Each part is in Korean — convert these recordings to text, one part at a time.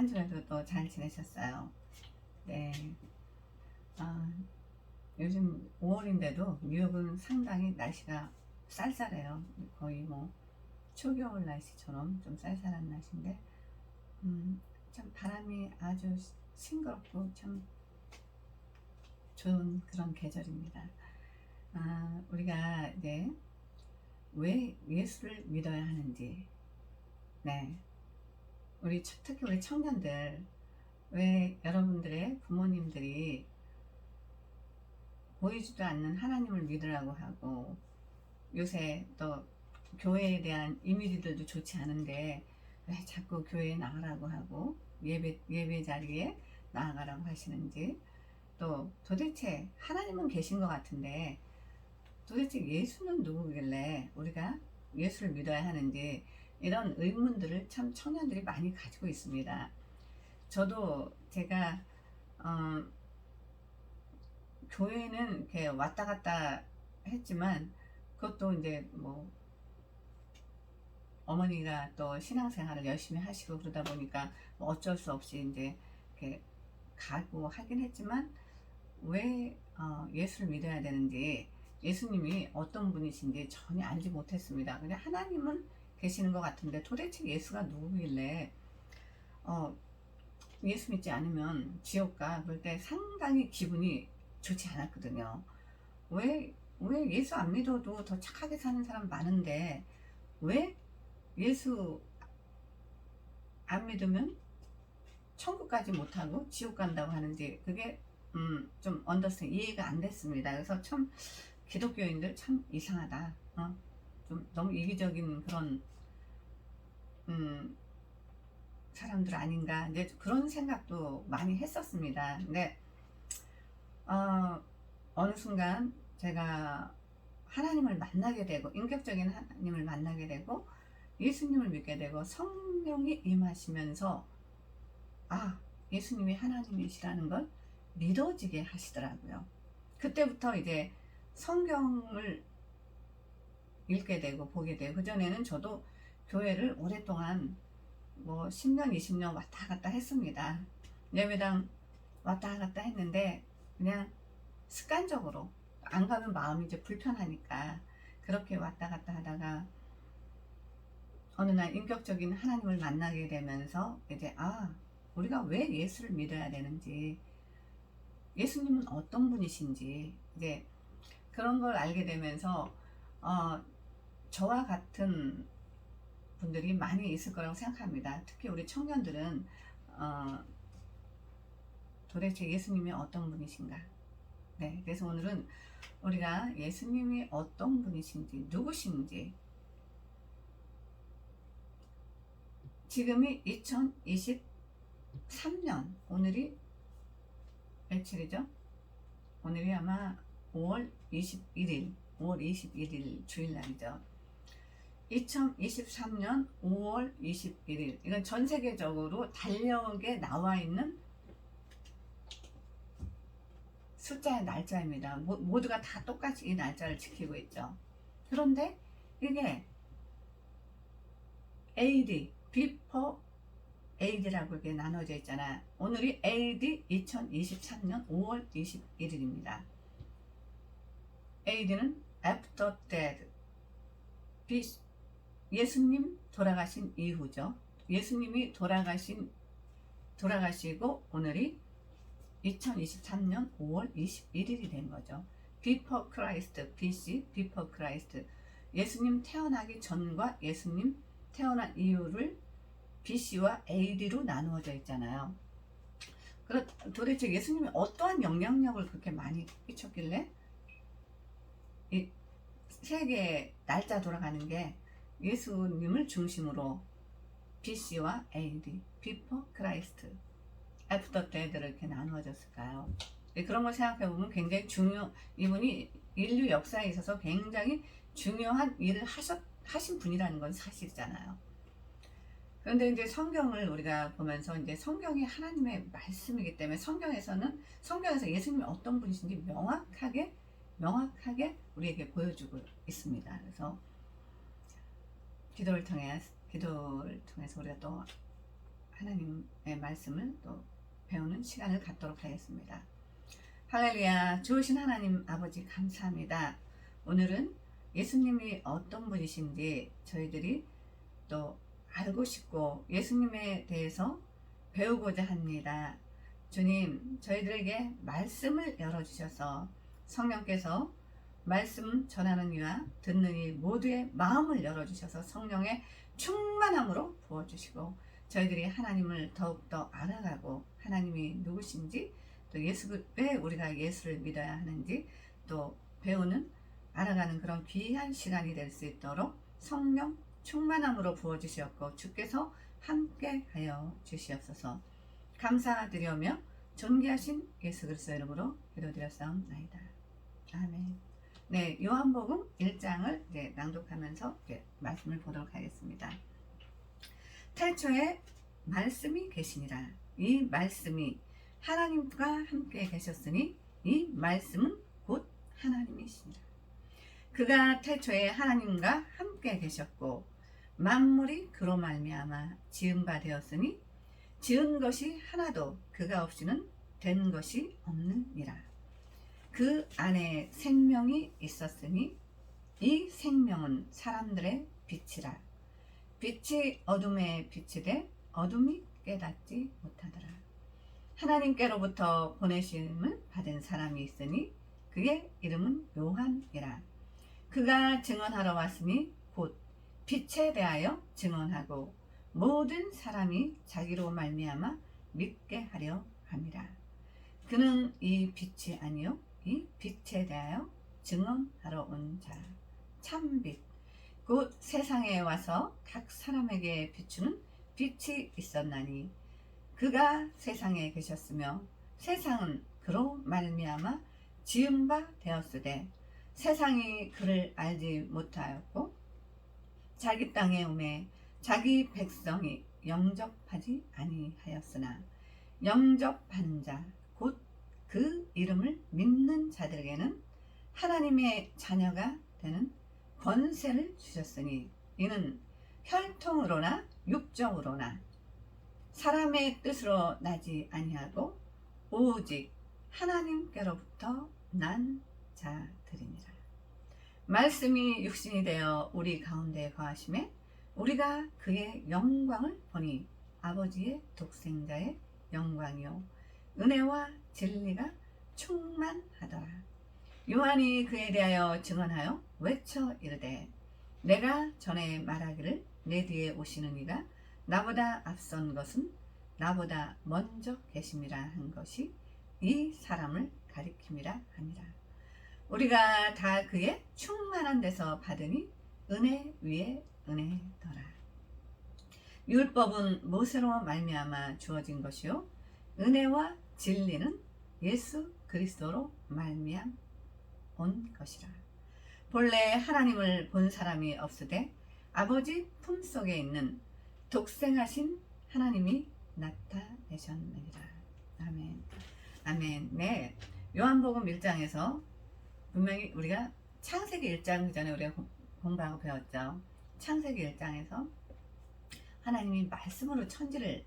한 주간도 또 잘 지내셨어요? 네. 아, 요즘 5월인데도 뉴욕은 상당히 날씨가 쌀쌀해요. 거의 뭐 초겨울 날씨처럼 좀 쌀쌀한 날씨인데, 참 바람이 아주 싱그럽고 참 좋은 그런 계절입니다. 우리가 이제 왜 예수를 믿어야 하는지, 네. 특히 우리 청년들, 왜 여러분들의 부모님들이 보이지도 않는 하나님을 믿으라고 하고, 요새 또 교회에 대한 이미지들도 좋지 않은데 왜 자꾸 교회에 나가라고 하고 예배 자리에 나아가라고 하시는지, 또 도대체 하나님은 계신 것 같은데 도대체 예수는 누구길래 우리가 예수를 믿어야 하는지, 이런 의문들을 참 청년들이 많이 가지고 있습니다. 저도 제가 어, 교회는 이렇게 왔다 갔다 했지만, 그것도 이제 뭐 어머니가 또 신앙생활을 열심히 하시고 그러다 보니까 뭐 어쩔 수 없이 이제 이렇게 가고 하긴 했지만, 왜 예수를 믿어야 되는지, 예수님이 어떤 분이신지 전혀 알지 못했습니다. 그냥 하나님은 계시는 것 같은데 도대체 예수가 누구길래 어, 예수 믿지 않으면 지옥 가, 그럴 때 상당히 기분이 좋지 않았거든요. 왜 예수 안 믿어도 더 착하게 사는 사람 많은데 왜 예수 안 믿으면 천국까지 못하고 지옥 간다고 하는지, 그게 좀 언더스탠 이해가 안 됐습니다. 그래서 참 기독교인들 참 이상하다. 좀 너무 이기적인 그런 음, 사람들 아닌가, 이제 그런 생각도 많이 했었습니다. 근데 어, 어느 순간 제가 하나님을 만나게 되고, 인격적인 하나님을 만나게 되고 예수님을 믿게 되고 성령이 임하시면서 예수님이 하나님이시라는 걸 믿어지게 하시더라고요. 그때부터 이제 성경을 읽게 되고 보게 되고, 그전에는 저도 교회를 오랫동안 뭐 10년 20년 왔다 갔다 했습니다. 예배당 왔다 갔다 했는데 그냥 습관적으로 안 가면 마음이 이제 불편하니까 그렇게 왔다 갔다 하다가 어느 날 인격적인 하나님을 만나게 되면서 이제 우리가 왜 예수를 믿어야 되는지, 예수님은 어떤 분이신지, 이제 그런 걸 알게 되면서 저와 같은 분들이 많이 있을 거라고 생각합니다. 특히 우리 청년들은 도대체 예수님이 어떤 분이신가. 네, 그래서 오늘은 우리가 예수님이 어떤 분이신지, 누구신지, 지금이 2023년, 오늘이 며칠이죠? 오늘이 아마 5월 21일 주일날이죠. 2023년 5월 21일, 이건 전 세계적으로 달력에 나와 있는 숫자의 날짜입니다. 모두가 다 똑같이 이 날짜를 지키고 있죠. 그런데 이게 AD, Before AD라고 이렇게 나눠져 있잖아. 오늘이 AD 2023년 5월 21일입니다. AD는 After Death, 예수님 돌아가신 이후죠. 예수님이 돌아가시고 오늘이 2023년 5월 21일이 된 거죠. Before Christ, BC, Before Christ. 예수님 태어나기 전과 예수님 태어난 이유를 BC와 AD로 나누어져 있잖아요. 도대체 예수님이 어떠한 영향력을 그렇게 많이 끼쳤길래 이 세계 날짜 돌아가는 게 예수님을 중심으로 BC와 AD, Before Christ, After Death를 이렇게 나누어졌을까요? 그런 걸 생각해보면 굉장히 이분이 인류 역사에 있어서 굉장히 중요한 일을 하신 분이라는 건 사실이잖아요. 그런데 이제 성경을 우리가 보면서, 이제 성경이 하나님의 말씀이기 때문에 성경에서 예수님이 어떤 분이신지 명확하게 우리에게 보여주고 있습니다. 그래서 기도를 통해서 우리가 또 하나님의 말씀을 또 배우는 시간을 갖도록 하겠습니다. 할렐루야. 좋으신 하나님 아버지 감사합니다. 오늘은 예수님이 어떤 분이신지 저희들이 또 알고 싶고 예수님에 대해서 배우고자 합니다. 주님, 저희들에게 말씀을 열어주셔서 성령께서 말씀 전하는 이와 듣는 이 모두의 마음을 열어주셔서 성령의 충만함으로 부어주시고 저희들이 하나님을 더욱더 알아가고 하나님이 누구신지 또 왜 우리가 예수를 믿어야 하는지 또 배우는 알아가는 그런 귀한 시간이 될 수 있도록 성령 충만함으로 부어주시었고 주께서 함께하여 주시옵소서. 감사드리오며 존귀하신 예수 그리스도 이름으로 기도드렸사옵나이다. 아멘. 네, 요한복음 1장을 이제 낭독하면서 이제 말씀을 보도록 하겠습니다. 태초에 말씀이 계시니라. 이 말씀이 하나님과 함께 계셨으니 이 말씀은 곧 하나님이시니라. 그가 태초에 하나님과 함께 계셨고 만물이 그로 말미암아 지은 바 되었으니 지은 것이 하나도 그가 없이는 된 것이 없느니라. 그 안에 생명이 있었으니 이 생명은 사람들의 빛이라. 빛이 어둠에 비치되 어둠이 깨닫지 못하더라. 하나님께로부터 보내심을 받은 사람이 있으니 그의 이름은 요한이라. 그가 증언하러 왔으니 곧 빛에 대하여 증언하고 모든 사람이 자기로 말미암아 믿게 하려 함이라. 그는 이 빛이 아니요 이 빛에 대하여 증언하러 온 자 참빛 곧 세상에 와서 각 사람에게 비추는 빛이 있었나니 그가 세상에 계셨으며 세상은 그로 말미암아 지은 바 되었으되 세상이 그를 알지 못하였고 자기 땅에 오매 자기 백성이 영접하지 아니하였으나 영접한 자 곧 그 이름을 믿는 자들에게는 하나님의 자녀가 되는 권세를 주셨으니 이는 혈통으로나 육적으로나 사람의 뜻으로 나지 아니하고 오직 하나님께로부터 난 자들이니라. 말씀이 육신이 되어 우리 가운데 거하심에 우리가 그의 영광을 보니 아버지의 독생자의 영광이요 은혜와 진리가 충만하더라. 요한이 그에 대하여 증언하여 외쳐 이르되 내가 전에 말하기를 내 뒤에 오시는 이가 나보다 앞선 것은 나보다 먼저 계심이라 한 것이 이 사람을 가리킴이라 하니라. 우리가 다 그의 충만한 데서 받으니 은혜 위에 은혜더라. 율법은 모세로 말미암아 주어진 것이요 은혜와 진리는 예수 그리스도로 말미암 온 것이라. 본래 하나님을 본 사람이 없으되 아버지 품속에 있는 독생하신 하나님이 나타내셨느니라. 아멘. 아멘. 네, 요한복음 1장에서 분명히 우리가 창세기 1장 그 전에 우리가 공부하고 배웠죠. 창세기 1장에서 하나님이 말씀으로 천지를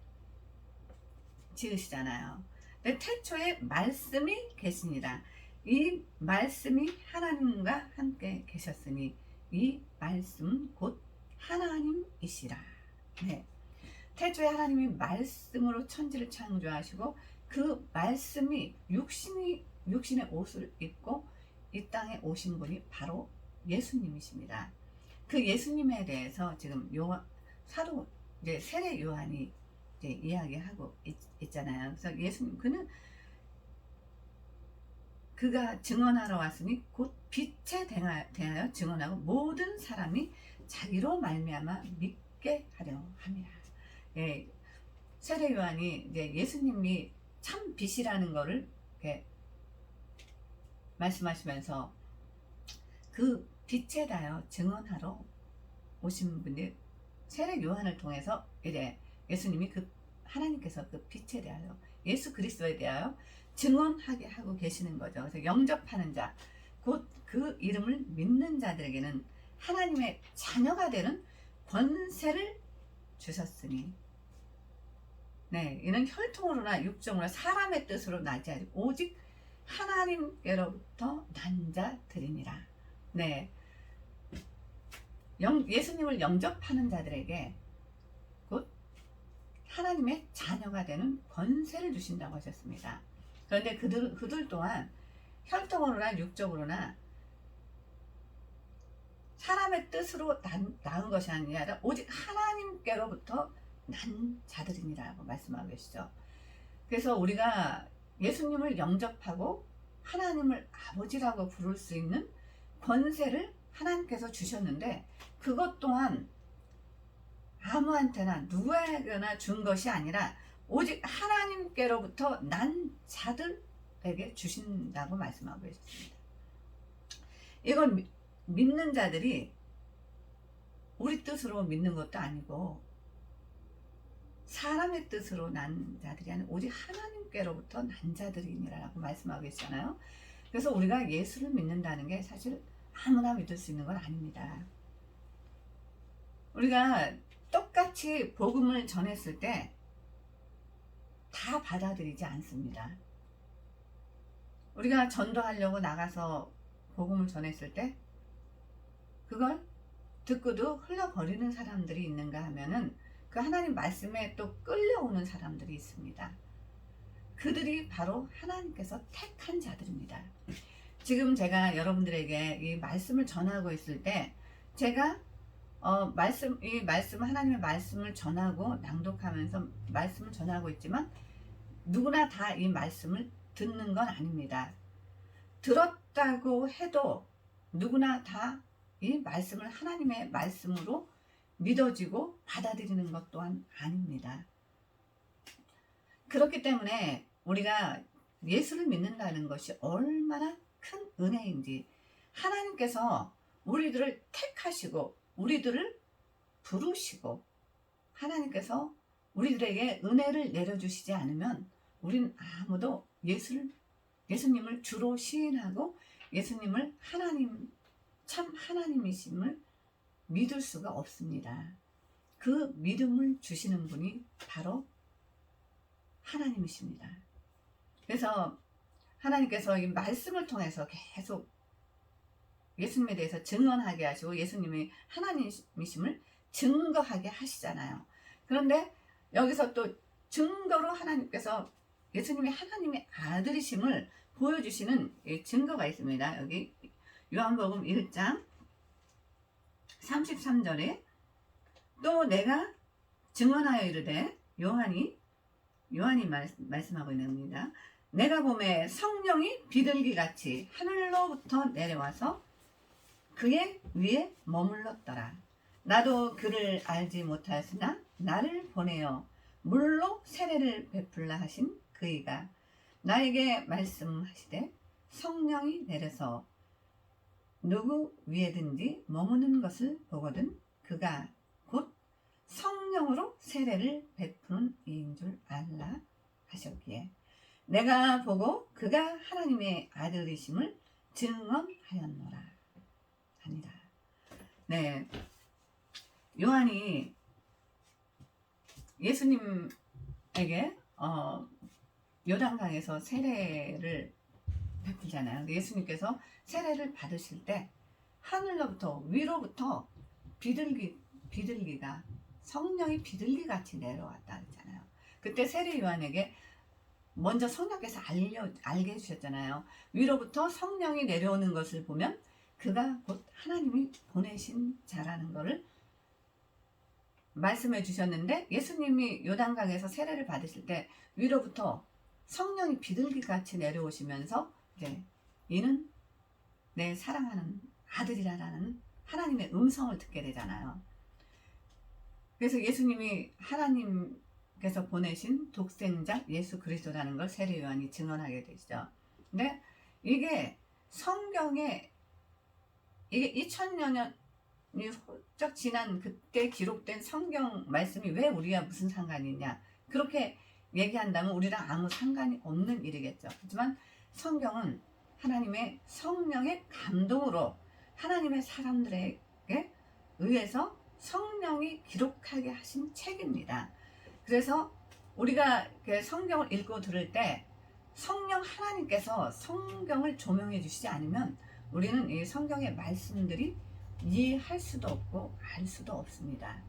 지으시잖아요. 근데 태초에 말씀이 계시니라. 이 말씀이 하나님과 함께 계셨으니 이 말씀 곧 하나님이시라. 네. 태초에 하나님이 말씀으로 천지를 창조하시고 그 말씀이 육신의 옷을 입고 이 땅에 오신 분이 바로 예수님이십니다. 그 예수님에 대해서 지금 사도 이제 세례 요한이 이제 이야기하고 있잖아요. 그래서 예수님 그가 증언하러 왔으니 곧 빛에 대하여 증언하고 모든 사람이 자기로 말미암아 믿게 하려 함이라. 예, 세례 요한이 이제 예수님이 참 빛이라는 거를 이렇게 말씀하시면서 그 빛에 대하여 증언하러 오신 분이 세례 요한을 통해서 이제 예수님이 하나님께서 그 빛에 대하여 예수 그리스도에 대하여 증언하게 하고 계시는 거죠. 그래서 영접하는 자, 곧 그 이름을 믿는 자들에게는 하나님의 자녀가 되는 권세를 주셨으니 네, 이는 혈통으로나 육정으로나 사람의 뜻으로 나지 아니고 오직 하나님께로부터 난 자들이니라. 네, 예수님을 영접하는 자들에게 곧 하나님의 자녀가 되는 권세를 주신다고 하셨습니다. 그런데 그들 또한 혈통으로나 육적으로나 사람의 뜻으로 낳은 것이 아니라 오직 하나님께로부터 난 자들이니라고 말씀하고 계시죠. 그래서 우리가 예수님을 영접하고 하나님을 아버지라고 부를 수 있는 권세를 하나님께서 주셨는데 그것 또한 아무한테나 누구에게나 준 것이 아니라 오직 하나님께로부터 난 자들에게 주신다고 말씀하고 계십니다. 이걸 믿는 자들이 우리 뜻으로 믿는 것도 아니고 사람의 뜻으로 난 자들이 아니라 오직 하나님께로부터 난 자들이니라고 말씀하고 계시잖아요. 그래서 우리가 예수를 믿는다는 게 사실 아무나 믿을 수 있는 건 아닙니다. 우리가 똑같이 복음을 전했을 때 다 받아들이지 않습니다. 우리가 전도하려고 나가서 복음을 전했을 때 그걸 듣고도 흘려버리는 사람들이 있는가 하면은 그 하나님 말씀에 또 끌려오는 사람들이 있습니다. 그들이 바로 하나님께서 택한 자들입니다. 지금 제가 여러분들에게 이 말씀을 전하고 있을 때 제가 하나님의 말씀을 전하고 낭독하면서 말씀을 전하고 있지만 누구나 다 이 말씀을 듣는 건 아닙니다. 들었다고 해도 누구나 다 이 말씀을 하나님의 말씀으로 믿어지고 받아들이는 것 또한 아닙니다. 그렇기 때문에 우리가 예수를 믿는다는 것이 얼마나 큰 은혜인지 하나님께서 우리들을 택하시고 우리들을 부르시고 하나님께서 우리들에게 은혜를 내려주시지 않으면 우린 아무도 예수님을 주로 시인하고 예수님을 참 하나님이심을 믿을 수가 없습니다. 그 믿음을 주시는 분이 바로 하나님이십니다. 그래서 하나님께서 이 말씀을 통해서 계속 예수님에 대해서 증언하게 하시고 예수님이 하나님이심을 증거하게 하시잖아요. 그런데 여기서 또 증거로 하나님께서 예수님이 하나님의 아들이심을 보여주시는 증거가 있습니다. 여기 요한복음 1장 33절에 또 내가 증언하여 이르되 요한이 말씀하고 있는 겁니다. 내가 보매 성령이 비둘기같이 하늘로부터 내려와서 그의 위에 머물렀더라. 나도 그를 알지 못하였으나 나를 보내어 물로 세례를 베풀라 하신 그이가 나에게 말씀하시되 성령이 내려서 누구 위에든지 머무는 것을 보거든 그가 곧 성령으로 세례를 베푸는 이인 줄 알라 하셨기에 내가 보고 그가 하나님의 아들이심을 증언하였노라 하니라. 네, 요한이 예수님에게 요단강에서 세례를 베풀잖아요. 예수님께서 세례를 받으실 때 하늘로부터 위로부터 비둘기가 성령이 비둘기같이 내려왔다 그랬잖아요. 그때 세례 요한에게 먼저 성령께서 알게 해주셨잖아요. 위로부터 성령이 내려오는 것을 보면 그가 곧 하나님이 보내신 자라는 것을 말씀해 주셨는데 예수님이 요단강에서 세례를 받으실 때 위로부터 성령이 비둘기같이 내려오시면서 이제 이는 내 사랑하는 아들이라는 하나님의 음성을 듣게 되잖아요. 그래서 예수님이 하나님께서 보내신 독생자 예수 그리스도라는 걸 세례 요한이 증언하게 되죠. 근데 이게 성경에 이게 2000년이 훌쩍 지난 그때 기록된 성경 말씀이 왜 우리와 무슨 상관이 있냐 그렇게 얘기한다면 우리랑 아무 상관이 없는 일이겠죠. 하지만 성경은 하나님의 성령의 감동으로 하나님의 사람들에게 의해서 성령이 기록하게 하신 책입니다. 그래서 우리가 성경을 읽고 들을 때 성령 하나님께서 성경을 조명해 주시지 않으면 우리는 이 성경의 말씀들이 이해할 수도 없고 알 수도 없습니다.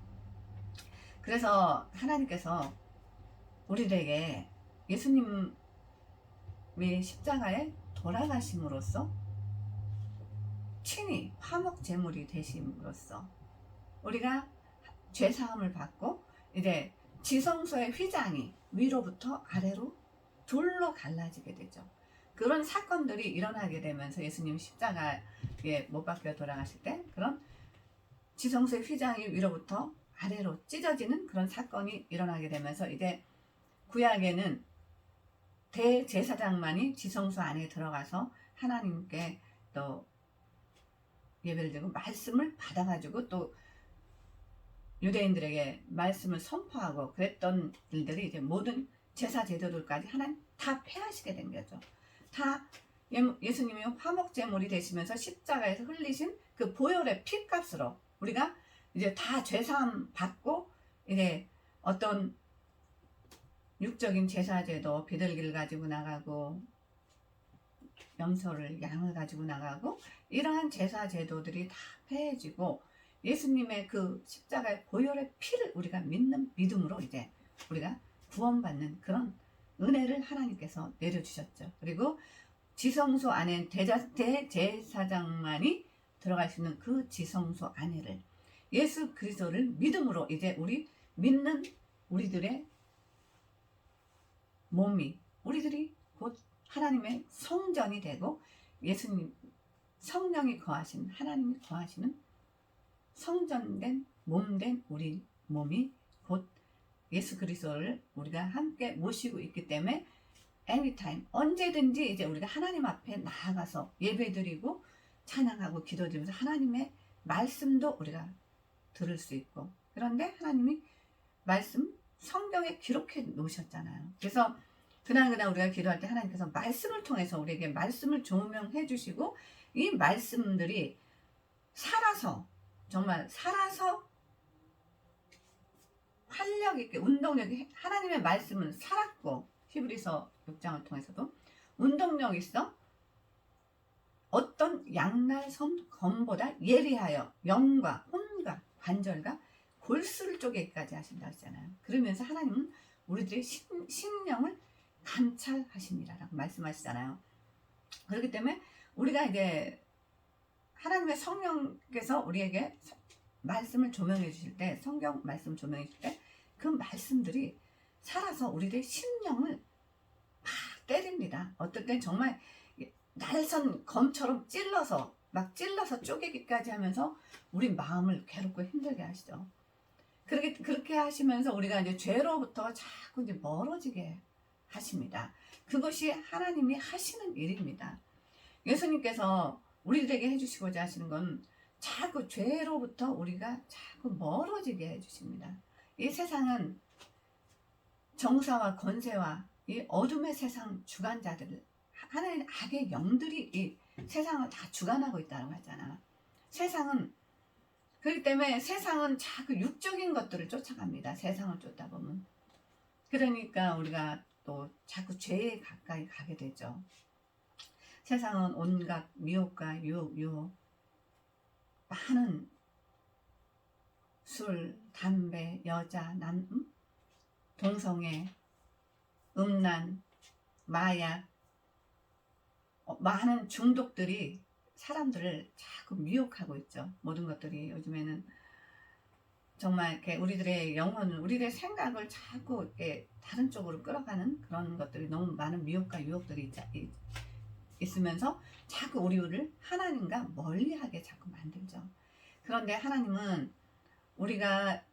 그래서 하나님께서 우리에게 예수님이 십자가에 돌아가심으로써 친히 화목 제물이 되심으로써 우리가 죄사함을 받고 이제 지성소의 휘장이 위로부터 아래로 둘로 갈라지게 되죠. 그런 사건들이 일어나게 되면서 예수님 십자가에 못 박혀 돌아가실 때 그런 지성소의 휘장이 위로부터 아래로 찢어지는 그런 사건이 일어나게 되면서 이제 구약에는 대제사장만이 지성소 안에 들어가서 하나님께 또 예배를 드리고 말씀을 받아가지고 또 유대인들에게 말씀을 선포하고 그랬던 일들이 이제 모든 제사 제도들까지 하나님 다 폐하시게 된 거죠. 다 예수님이 화목제물이 되시면서 십자가에서 흘리신 그 보혈의 피값으로 우리가 이제 다 죄사함 받고 이제 어떤 육적인 제사제도 비둘기를 가지고 나가고 염소를 양을 가지고 나가고 이러한 제사제도들이 다 폐해지고 예수님의 그 십자가의 보혈의 피를 우리가 믿는 믿음으로 이제 우리가 구원받는 그런 은혜를 하나님께서 내려주셨죠. 그리고 지성소 안에 대제사장만이 들어갈 수 있는 그 지성소 안에를 예수 그리스도를 믿음으로 이제 우리 믿는 우리들의 몸이 우리들이 곧 하나님의 성전이 되고 예수님 성령이 거하신 하나님이 거하시는 성전된 몸된 우리 몸이 곧 예수 그리스도를 우리가 함께 모시고 있기 때문에 anytime 언제든지 이제 우리가 하나님 앞에 나아가서 예배드리고 찬양하고 기도드리면서 하나님의 말씀도 우리가 들을 수 있고 그런데 하나님이 말씀 성경에 기록해 놓으셨잖아요. 그래서 그날 우리가 기도할 때 하나님께서 말씀을 통해서 우리에게 말씀을 조명해 주시고 이 말씀들이 살아서 정말 살아서 활력 있게 운동력이 하나님의 말씀은 살았고 히브리서 6장을 통해서도 운동력 있어 어떤 양날 검보다 예리하여 영과 혼과 관절과 골수를 쪼개기까지 하신다 했잖아요. 그러면서 하나님은 우리들의 심령을 감찰하십니다라고 말씀하시잖아요. 그렇기 때문에 우리가 이제 하나님의 성령께서 우리에게 말씀을 조명해 주실 때 성경 말씀을 조명해 주실 때 그 말씀들이 살아서 우리들의 심령을 막 때립니다. 어떨 땐 정말 날선 검처럼 찔러서 쪼개기까지 하면서 우리 마음을 괴롭고 힘들게 하시죠. 그렇게 하시면서 우리가 이제 죄로부터 자꾸 이제 멀어지게 하십니다. 그것이 하나님이 하시는 일입니다. 예수님께서 우리들에게 해주시고자 하시는 건 자꾸 죄로부터 우리가 자꾸 멀어지게 해주십니다. 이 세상은 정사와 권세와 이 어둠의 세상 주관자들 하나님 악의 영들이 이 세상을 다 주관하고 있다고 하잖아. 세상은 그렇기 때문에 세상은 자꾸 육적인 것들을 쫓아갑니다. 세상을 쫓다 보면 그러니까 우리가 또 자꾸 죄에 가까이 가게 되죠. 세상은 온갖 미혹과 유혹 많은 술, 담배, 여자, 동성애, 음란, 마약 많은 중독들이 사람들을 자꾸 미혹하고 있죠. 모든 것들이 요즘에는 정말 이렇게 우리들의 영혼을 우리들의 생각을 자꾸 이렇게 다른 쪽으로 끌어가는 그런 것들이 너무 많은 미혹과 유혹들이 있으면서 자꾸 우리를 하나님과 멀리하게 자꾸 만들죠. 그런데 하나님은 우리가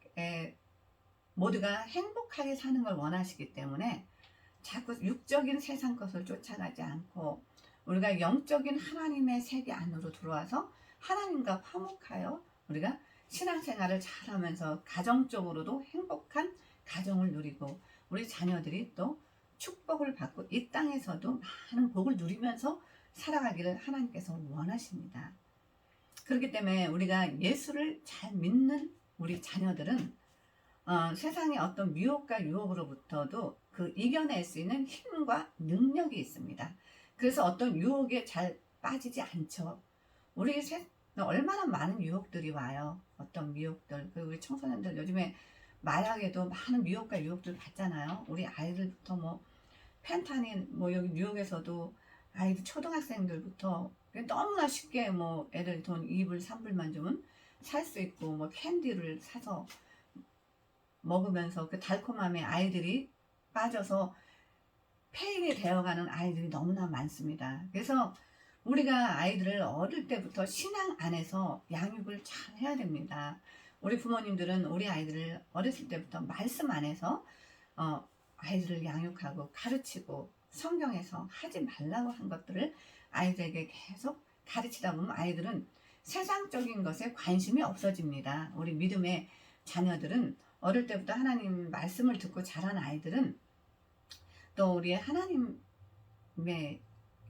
모두가 행복하게 사는 걸 원하시기 때문에 자꾸 육적인 세상 것을 쫓아가지 않고 우리가 영적인 하나님의 세계 안으로 들어와서 하나님과 화목하여 우리가 신앙생활을 잘하면서 가정적으로도 행복한 가정을 누리고 우리 자녀들이 또 축복을 받고 이 땅에서도 많은 복을 누리면서 살아가기를 하나님께서 원하십니다. 그렇기 때문에 우리가 예수를 잘 믿는 우리 자녀들은 세상의 어떤 미혹과 유혹으로부터도 그 이겨낼 수 있는 힘과 능력이 있습니다. 그래서 어떤 유혹에 잘 빠지지 않죠. 우리 얼마나 많은 유혹들이 와요. 어떤 미혹들. 그리고 우리 청소년들 요즘에 마약에도 많은 미혹과 유혹들 받잖아요. 우리 아이들부터 뭐 펜타닌, 뭐 여기 뉴욕에서도 아이들 초등학생들부터 너무나 쉽게 뭐 애들 돈 2불 3불만 주면 살 수 있고, 뭐 캔디를 사서 먹으면서 그 달콤함에 아이들이 빠져서 폐인이 되어가는 아이들이 너무나 많습니다. 그래서 우리가 아이들을 어릴 때부터 신앙 안에서 양육을 잘 해야 됩니다. 우리 부모님들은 우리 아이들을 어렸을 때부터 말씀 안에서 아이들을 양육하고 가르치고 성경에서 하지 말라고 한 것들을 아이들에게 계속 가르치다 보면 아이들은 세상적인 것에 관심이 없어집니다. 우리 믿음의 자녀들은 어릴 때부터 하나님 말씀을 듣고 자란 아이들은 또 우리 하나님의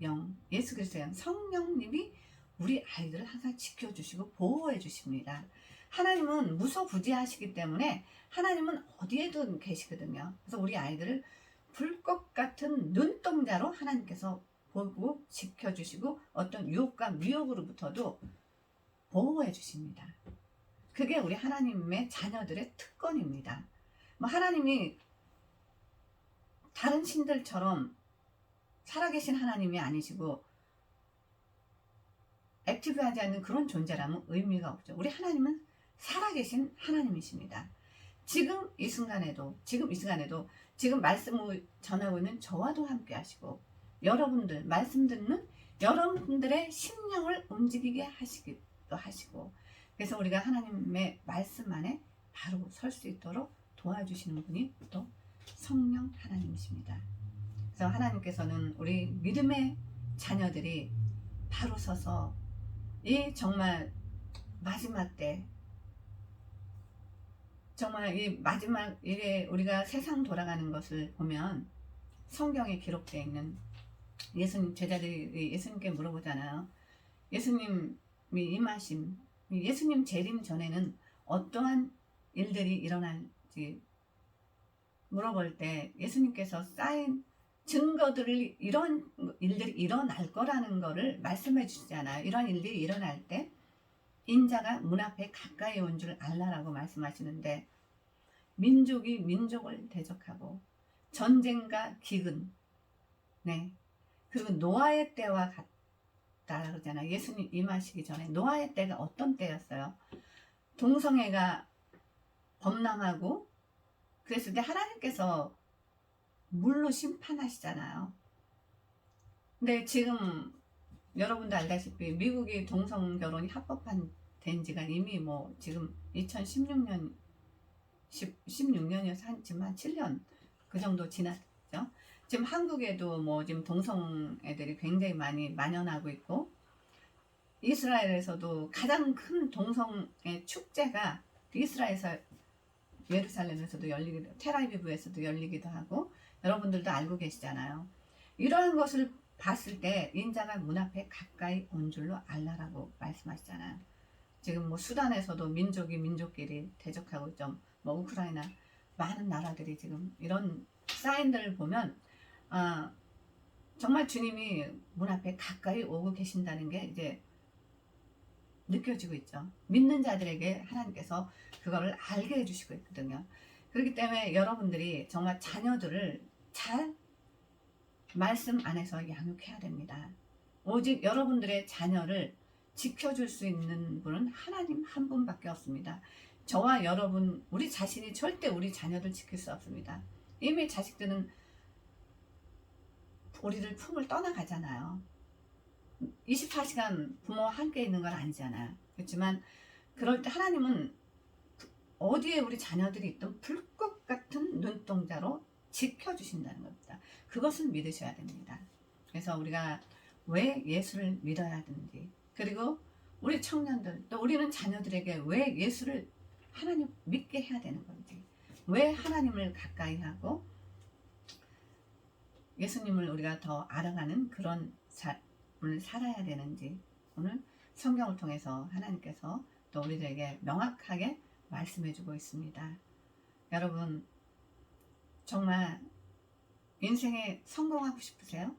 영, 예수 그리스도의 영, 성령님이 우리 아이들을 항상 지켜주시고 보호해 주십니다. 하나님은 무소부지하시기 때문에 하나님은 어디에도 계시거든요. 그래서 우리 아이들을 불꽃 같은 눈동자로 하나님께서 보고 지켜주시고 어떤 유혹과 미혹으로부터도 보호해 주십니다. 그게 우리 하나님의 자녀들의 특권입니다. 뭐 하나님이 다른 신들처럼 살아계신 하나님이 아니시고 액티브하지 않는 그런 존재라면 의미가 없죠. 우리 하나님은 살아계신 하나님이십니다. 지금 이 순간에도 지금 말씀을 전하고 있는 저와도 함께 하시고 여러분들 말씀 듣는 여러분들의 심령을 움직이게 하시기도 하시고, 그래서 우리가 하나님의 말씀 안에 바로 설 수 있도록 도와주시는 분이 또 성령 하나님이십니다. 그래서 하나님께서는 우리 믿음의 자녀들이 바로 서서 이 정말 마지막 때, 정말 이 마지막 일에 우리가 세상 돌아가는 것을 보면 성경에 기록되어 있는 예수님 제자들이 예수님께 물어보잖아요. 예수님이 임하심, 예수님 재림 전에는 어떠한 일들이 일어날지 물어볼 때 예수님께서 쌓인 증거들을 이런 일들이 일어날 거라는 거를 말씀해 주시잖아요. 이런 일들이 일어날 때 인자가 문 앞에 가까이 온 줄 알라라고 말씀하시는데, 민족이 민족을 대적하고 전쟁과 기근, 네, 그리고 노아의 때와 같다 그러잖아요. 예수님 임하시기 전에 노아의 때가 어떤 때였어요? 동성애가 범람하고 그랬을 때 하나님께서 물로 심판하시잖아요. 근데 지금 여러분도 알다시피 미국이 동성 결혼이 합법화된 지가 이미 뭐 지금 2016년 16년이어서 한지만 7년 그 정도 지났죠. 지금 한국에도 뭐 지금 동성 애들이 굉장히 많이 만연하고 있고, 이스라엘에서도 가장 큰 동성애 축제가 이스라엘에서 예루살렘에서도 열리기도, 텔아비브에서도 열리기도 하고, 여러분들도 알고 계시잖아요. 이러한 것을 봤을 때 인자가 문 앞에 가까이 온 줄로 알라라고 말씀하시잖아요. 지금 뭐 수단에서도 민족이 민족끼리 대적하고 좀 뭐 우크라이나 많은 나라들이 지금 이런 사인들을 보면 정말 주님이 문 앞에 가까이 오고 계신다는 게 이제 느껴지고 있죠. 믿는 자들에게 하나님께서 그거를 알게 해주시고 있거든요. 그렇기 때문에 여러분들이 정말 자녀들을 잘 말씀 안에서 양육해야 됩니다. 오직 여러분들의 자녀를 지켜줄 수 있는 분은 하나님 한 분밖에 없습니다. 저와 여러분, 우리 자신이 절대 우리 자녀들 지킬 수 없습니다. 이미 자식들은 우리를 품을 떠나가잖아요. 24시간 부모와 함께 있는 건 아니잖아요. 그렇지만 그럴 때 하나님은 어디에 우리 자녀들이 있든 불꽃 같은 눈동자로 지켜주신다는 겁니다. 그것을 믿으셔야 됩니다. 그래서 우리가 왜 예수를 믿어야 하는지, 그리고 우리 청년들, 또 우리는 자녀들에게 왜 예수를 하나님 믿게 해야 되는 건지, 왜 하나님을 가까이 하고 예수님을 우리가 더 알아가는 그런 삶을 살아야 되는지, 오늘 성경을 통해서 하나님께서 또 우리들에게 명확하게 말씀해 주고 있습니다. 여러분 정말 인생에 성공하고 싶으세요?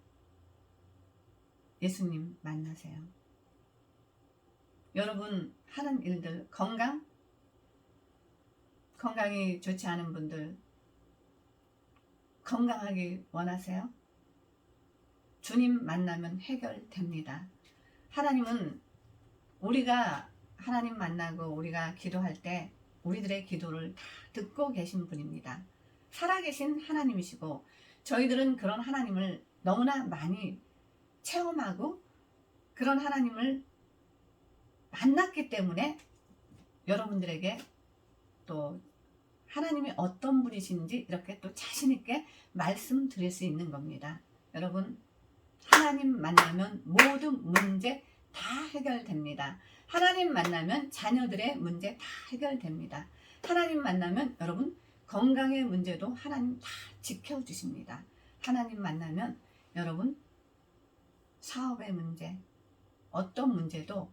예수님 만나세요. 여러분 하는 일들 건강이 좋지 않은 분들 건강하기 원하세요? 주님 만나면 해결됩니다. 하나님은 우리가 하나님 만나고 우리가 기도할 때 우리들의 기도를 다 듣고 계신 분입니다. 살아계신 하나님이시고 저희들은 그런 하나님을 너무나 많이 체험하고 그런 하나님을 만났기 때문에 여러분들에게 또 하나님이 어떤 분이신지 이렇게 또 자신있게 말씀드릴 수 있는 겁니다. 여러분 하나님 만나면 모든 문제 다 해결됩니다. 하나님 만나면 자녀들의 문제 다 해결됩니다. 하나님 만나면 여러분 건강의 문제도 하나님 다 지켜주십니다. 하나님 만나면 여러분 사업의 문제 어떤 문제도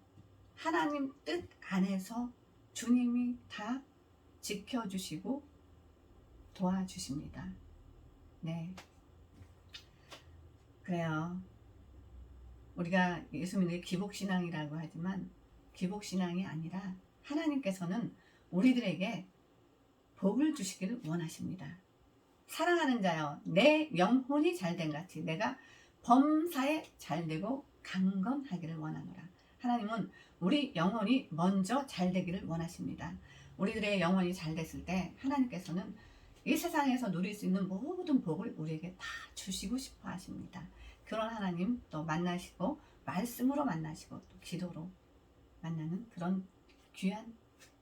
하나님 뜻 안에서 주님이 다 지켜주시고 도와주십니다. 네, 그래요. 우리가 예수 믿는 기복신앙이라고 하지만 기복신앙이 아니라 하나님께서는 우리들에게 복을 주시기를 원하십니다. 사랑하는 자여 내 영혼이 잘된 같이 내가 범사에 잘되고 강건하기를 원하노라. 하나님은 우리 영혼이 먼저 잘되기를 원하십니다. 우리들의 영혼이 잘됐을 때 하나님께서는 이 세상에서 누릴 수 있는 모든 복을 우리에게 다 주시고 싶어 하십니다. 그런 하나님 또 만나시고 말씀으로 만나시고 또 기도로 만나는 그런 귀한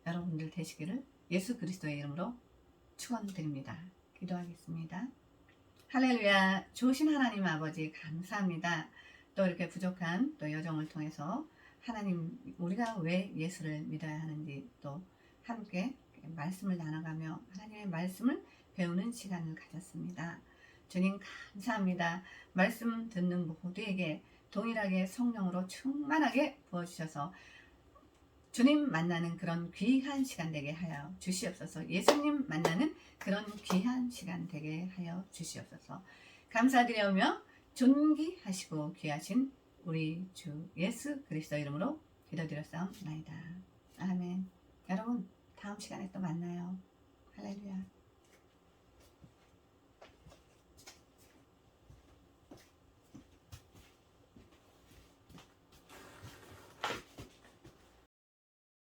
여러분들 되시기를 예수 그리스도의 이름으로 축원드립니다. 기도하겠습니다. 할렐루야. 좋으신 하나님 아버지 감사합니다. 또 이렇게 부족한 또 여정을 통해서 하나님 우리가 왜 예수를 믿어야 하는지 또 함께 말씀을 나눠가며 하나님의 말씀을 배우는 시간을 가졌습니다. 주님 감사합니다. 말씀 듣는 모두에게 동일하게 성령으로 충만하게 부어주셔서 주님 만나는 그런 귀한 시간 되게 하여 주시옵소서. 예수님 만나는 그런 귀한 시간 되게 하여 주시옵소서. 감사드리며 존귀하시고 귀하신 우리 주 예수 그리스도 이름으로 기도드렸사옵나이다. 아멘. 여러분 다음 시간에 또 만나요. 할렐루야.